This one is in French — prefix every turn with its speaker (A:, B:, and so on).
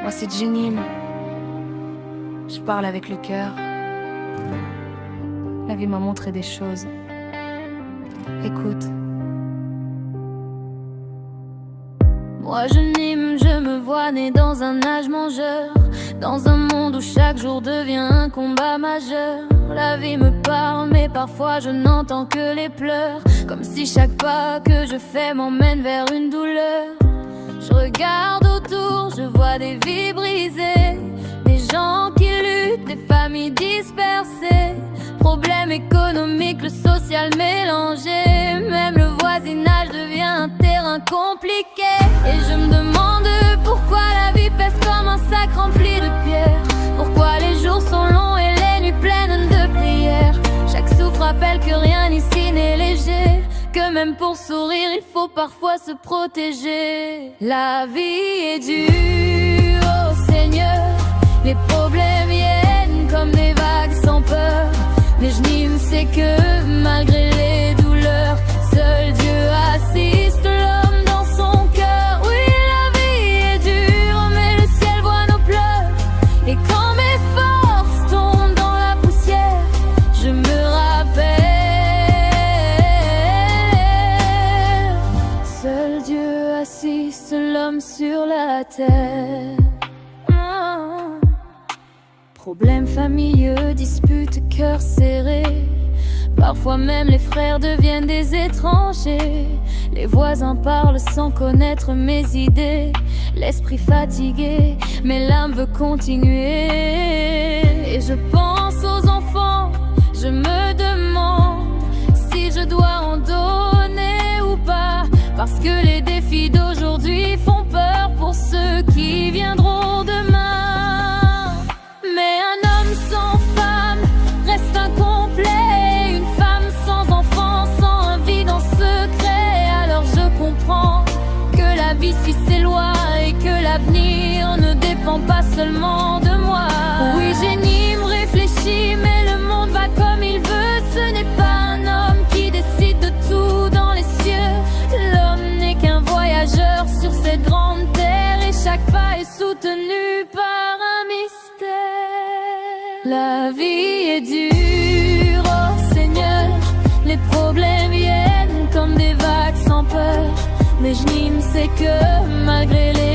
A: Moi c'est Jenny, je parle avec le cœur. La vie m'a montré des choses. Écoute. Moi je n'aime, je me vois né dans un âge mangeur, dans un monde où chaque jour devient un combat majeur. La vie me parle mais parfois je n'entends que les pleurs, comme si chaque pas que je fais m'emmène vers une douleur. Je regarde autour, je vois des vies brisées, des gens qui luttent, des familles dispersées, problèmes économiques, le social mélangé. Même le voisinage devient un terrain compliqué. Et je me demande pourquoi la vie pèse comme un sac rempli de pierres. Pourquoi les jours sont longs et les nuits pleines de prières. Chaque souffle rappelle que rien ici n'est léger, que même pour sourire il faut parfois se protéger. La vie est dure, oh Seigneur. Les problèmes viennent comme des vagues sans peur. Mais je n'y sais que malgré les douleurs, seul Dieu assiste l'homme dans son cœur. Oui, la vie est dure, mais le ciel voit nos pleurs. Et quand mes forces tombent dans la poussière, je me rappelle, seul Dieu assiste l'homme sur la terre. Problèmes familiaux, disputes, cœurs serrés. Parfois même les frères deviennent des étrangers. Les voisins parlent sans connaître mes idées. L'esprit fatigué, mais l'âme veut continuer. Et je pense aux enfants, je me demande si je dois en donner ou pas. Parce que les défis d'aujourd'hui font peur pour ceux qui viendront demain. Mais un homme sans femme reste incomplet. Une femme sans enfant, sans un vide en secret. Alors je comprends que la vie suit ses lois et que l'avenir ne dépend pas seulement de moi. Oui, Jenny me réfléchit, mais le monde va comme il veut. Ce n'est pas un homme qui décide de tout dans les cieux. L'homme n'est qu'un voyageur sur cette grande terre, et chaque pas est soutenu par un mystère. La vie est dure, oh Seigneur. Les problèmes viennent comme des vagues sans peur. Mais je n'y sais que malgré les